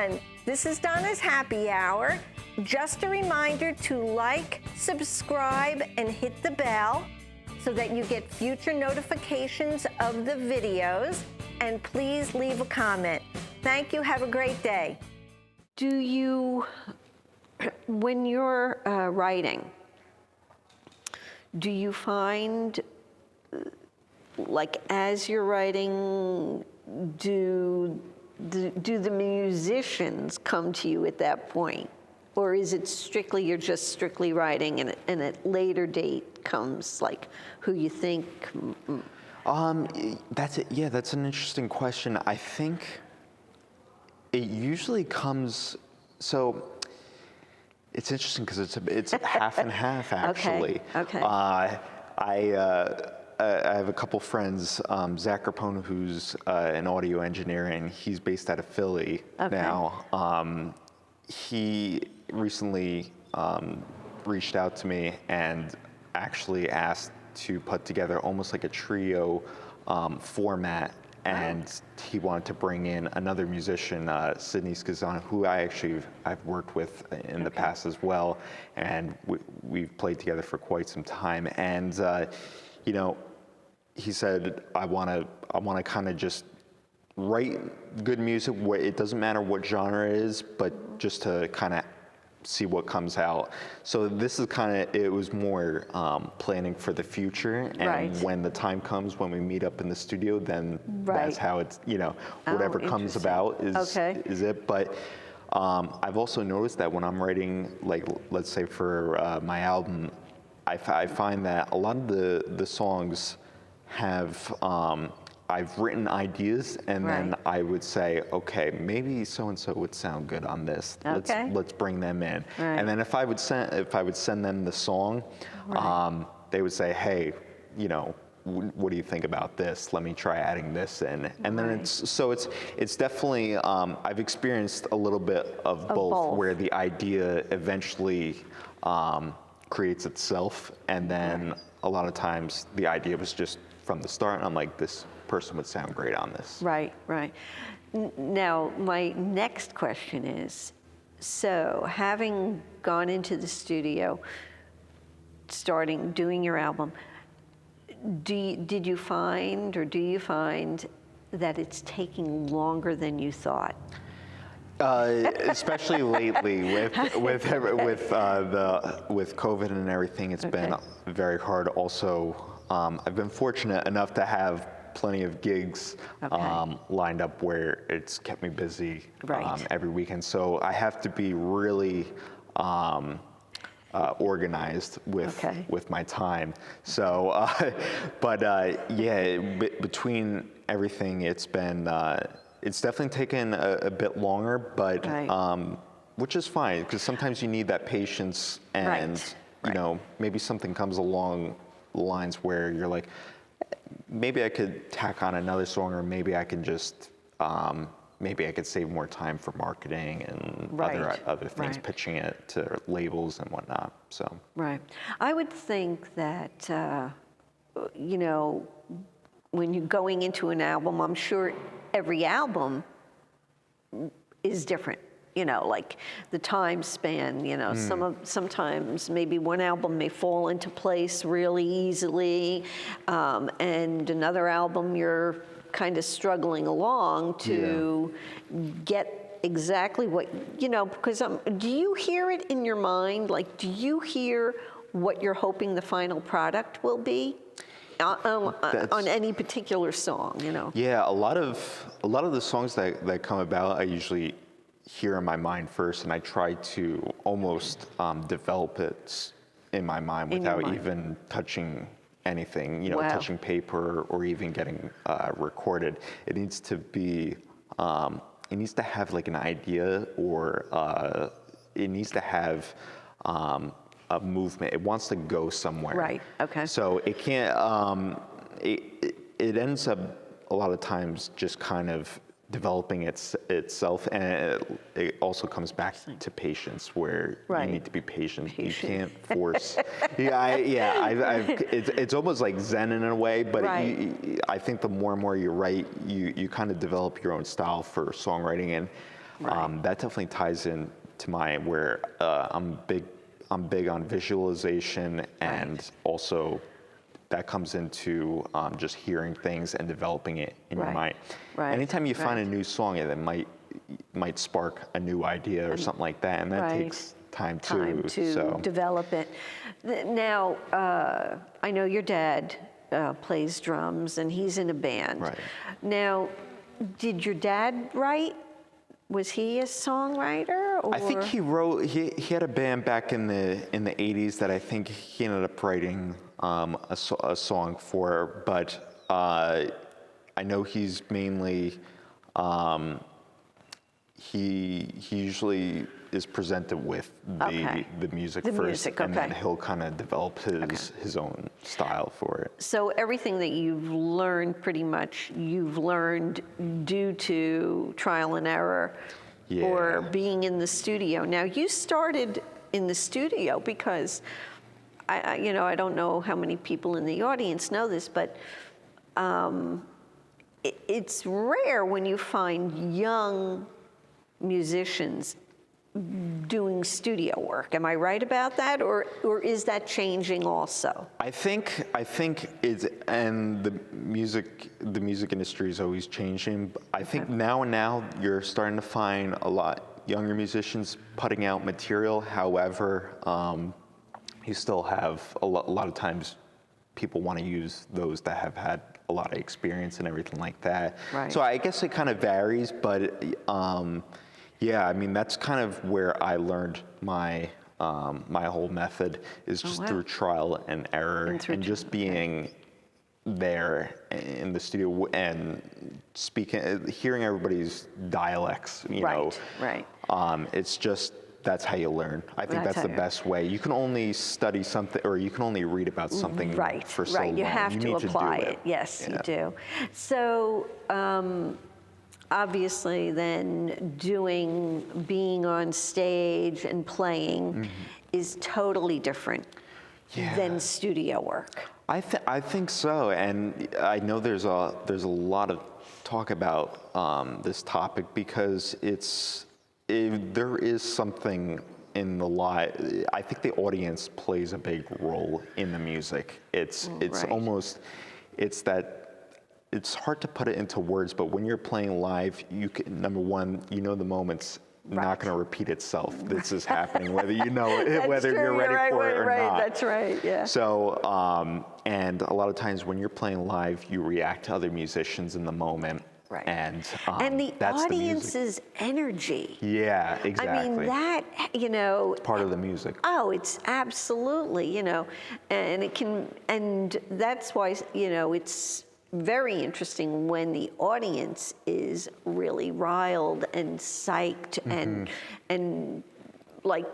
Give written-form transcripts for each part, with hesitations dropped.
everyone. This is Donna's Happy Hour. Just a reminder to like, subscribe, and hit the bell so that you get future notifications of the videos. And please leave a comment. Thank you. Have a great day. Do you, when you're writing, do you find, like, as you're writing, do the musicians come to you at that point? Or is it strictly, you're just strictly writing and at later date comes, like, who you think? That's it. Yeah, that's an interesting question. I think it usually comes, so it's interesting because it's half and half, actually. Okay. I have a couple friends, Zach Rapone, who's an audio engineer, and he's based out of Philly now. He recently reached out to me and actually asked to put together almost like a trio format, and he wanted to bring in another musician, Sydney Skazan, who I've worked with in the past as well, and we've played together for quite some time. And you know, he said, I want to kind of just write good music. It doesn't matter what genre it is, but just to kind of see what comes out. So this is kind of, it was more planning for the future, and when the time comes when we meet up in the studio, then that's how it's, you know, whatever comes about is it. But I've also noticed that when I'm writing, like, let's say for my album, I find that a lot of the songs have, I've written ideas, and then I would say, okay, maybe so-and-so would sound good on this. Let's bring them in. And then if I would send them the song, they would say, hey, you know, what do you think about this? Let me try adding this in. And then it's definitely, I've experienced a little bit of both, where the idea eventually creates itself, and then a lot of times the idea was just from the start, and I'm like, this person would sound great on this. Right. Now, my next question is, so having gone into the studio, doing your album, did you find, or do you find that it's taking longer than you thought? Especially lately with COVID and everything, it's been very hard. Also, I've been fortunate enough to have plenty of gigs lined up where it's kept me busy every weekend. So I have to be really organized with my time. So, between everything, it's been. It's definitely taken a bit longer, but which is fine, because sometimes you need that patience, and you know, maybe something comes along the lines where you're like, maybe I could tack on another song, or maybe I can just maybe I could save more time for marketing and other things, pitching it to labels and whatnot. So I would think that you know, when you're going into an album, I'm sure every album is different, you know, like the time span, you know, sometimes maybe one album may fall into place really easily, and another album you're kind of struggling along to get exactly what, you know, because do you hear it in your mind? Like, do you hear what you're hoping the final product will be? On any particular song, you know? Yeah, a lot of the songs that come about, I usually hear in my mind first, and I try to almost develop it in my mind without even touching anything, you know, touching paper or even getting recorded. It needs to be, it needs to have like an idea, or it needs to have a movement. It wants to go somewhere. So it can't, it ends up a lot of times just kind of developing itself, and it also comes back to patience, where you need to be patient. You can't force. It's almost like Zen in a way, but I think the more and more you write, you kind of develop your own style for songwriting, and Right. That definitely ties in to mine, where I'm big on visualization, and also that comes into just hearing things and developing it in your Right. mind. Right. Anytime you find Right. a new song, it might spark a new idea or something like that, and that Right. takes time to too. develop it. Now, I know your dad plays drums and he's in a band. Right. Now, did your dad write? Was he a songwriter? Or? I think he wrote. He had a band back in the 80s that I think he ended up writing a song for. But I know he's mainly. He usually is presented with the music first, music, and then okay. he'll kind of develop his own style for it. So everything that you've learned, pretty much, you've learned due to trial and error, or being in the studio. Now, you started in the studio because, I don't know how many people in the audience know this, but it's rare when you find young musicians doing studio work. Am I right about that, or is that changing also? I think it's, and the music industry is always changing. I think now you're starting to find a lot younger musicians putting out material. However, you still have a lot of times people want to use those that have had a lot of experience and everything like that. Right. So I guess it kind of varies, but yeah, I mean, that's kind of where I learned my my whole method is just through trial and error, and just being there in the studio and speaking, hearing everybody's dialects, you know. Right. It's just, that's how you learn. I think that's the best way. You can only study something, or you can only read about something for so long. You have to apply it. Yes, you do. So, obviously then being on stage and playing is totally different than studio work. I think so, and I know there's a lot of talk about this topic because there is something in the live. I think the audience plays a big role in the music. It's almost, it's hard to put it into words, but when you're playing live, you can, number one, you know the moment's not going to repeat itself. This is happening, whether you know it, whether you're ready for it or not. That's right, yeah. So, and a lot of times when you're playing live, you react to other musicians in the moment. Right. And the that's audience's energy. Yeah, exactly. I mean, that, it's part of the music. Oh, it's absolutely, and that's why, it's very interesting when the audience is really riled and psyched and like,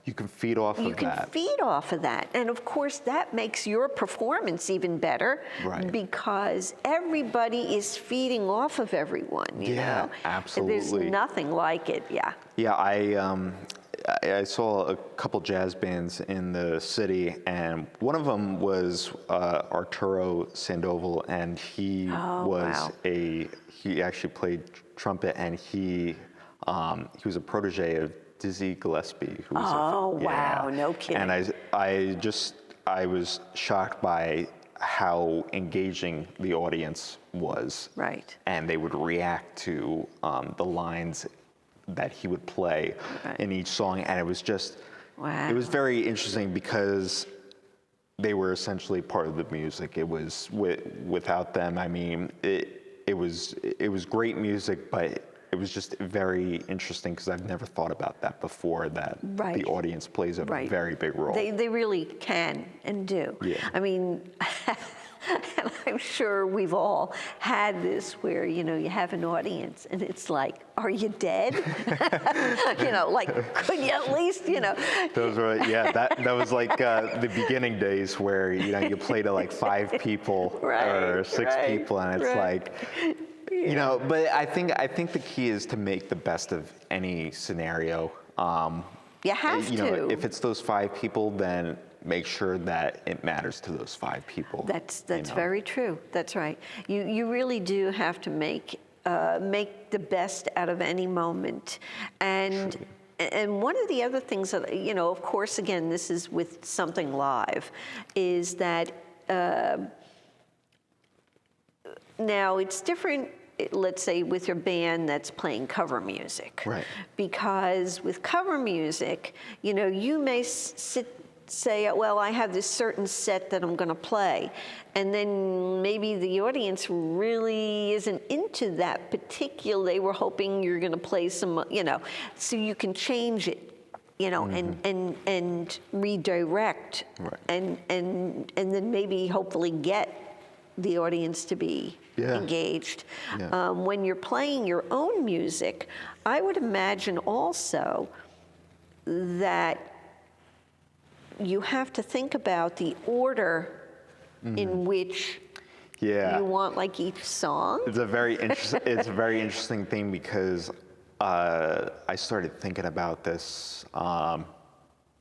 you can feed off of that. You can feed off of that. And of course, that makes your performance even better because everybody is feeding off of everyone, you know? Absolutely. There's nothing like it, Yeah, I saw a couple jazz bands in the city, and one of them was Arturo Sandoval, and he he actually played trumpet, and he was a protege of Dizzy Gillespie, who was wow, no kidding. And I was shocked by how engaging the audience was. Right. And they would react to the lines that he would play in each song, and it was just, it was very interesting because they were essentially part of the music. It was without them, I mean, it was great music, but it was just very interesting because I've never thought about that before, that the audience plays a very big role. They really can and do. Yeah. I mean, and I'm sure we've all had this where, you have an audience and it's like, are you dead? Like, could you at least, Those were, that was like the beginning days where, you play to like 5 people or 6 people, and it's like, but I think the key is to make the best of any scenario. You have to. If it's those 5 people, then make sure that it matters to those 5 people. That's very true. That's right. You really do have to make make the best out of any moment. And one of the other things that, of course, again, this is with something live, is that now it's different, let's say, with your band that's playing cover music. Right. Because with cover music, you may say, well, I have this certain set that I'm going to play. And then maybe the audience really isn't into that particular, they were hoping you're going to play some, so you can change it, and redirect, right. and then maybe hopefully get the audience to be engaged. Yeah. When you're playing your own music, I would imagine also that you have to think about the order in which you want, like, each song. It's a very interesting thing, because I started thinking about this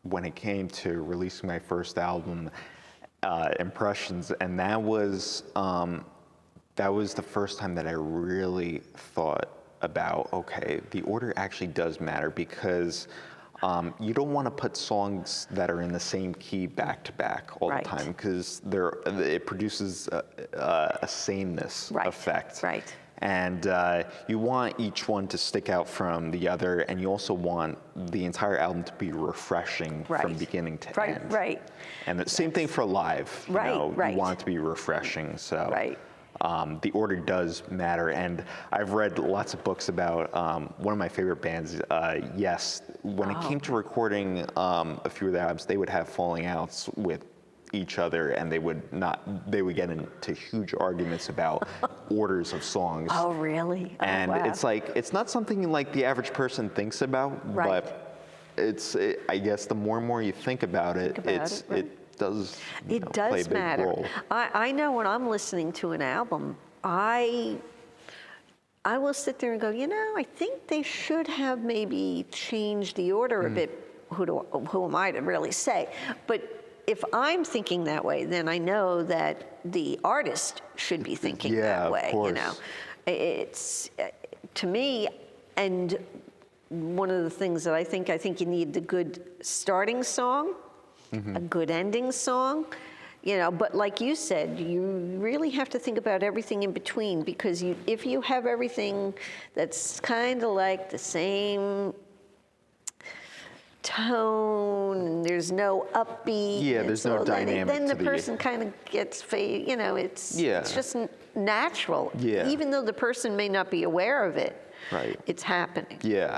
when it came to releasing my first album, Impressions, and that was the first time that I really thought about, okay, the order actually does matter, because you don't want to put songs that are in the same key back to back all the time, because it produces a sameness effect. Right. And you want each one to stick out from the other, and you also want the entire album to be refreshing from beginning to end. Right. And the same thing for live. You want it to be refreshing. So the order does matter. And I've read lots of books about one of my favorite bands, Yes. When it came to recording a few of the albums, they would have falling outs with each other, and they would get into huge arguments about orders of songs. Oh, really? And it's like, it's not something like the average person thinks about, but I guess the more and more you think about it, it does play a big role. I know when I'm listening to an album, I will sit there and go, I think they should have maybe changed the order a bit. Who am I to really say? But if I'm thinking that way, then I know that the artist should be thinking that way. Of course. It's to me, and one of the things that I think you need the good starting song, a good ending song, but like you said, you really have to think about everything in between, because if you have everything that's kind of like the same tone, and there's no upbeat. There's no dynamic. Then the person kind of gets fade. It's just natural. Yeah. Even though the person may not be aware of it. Right. It's happening. Yeah.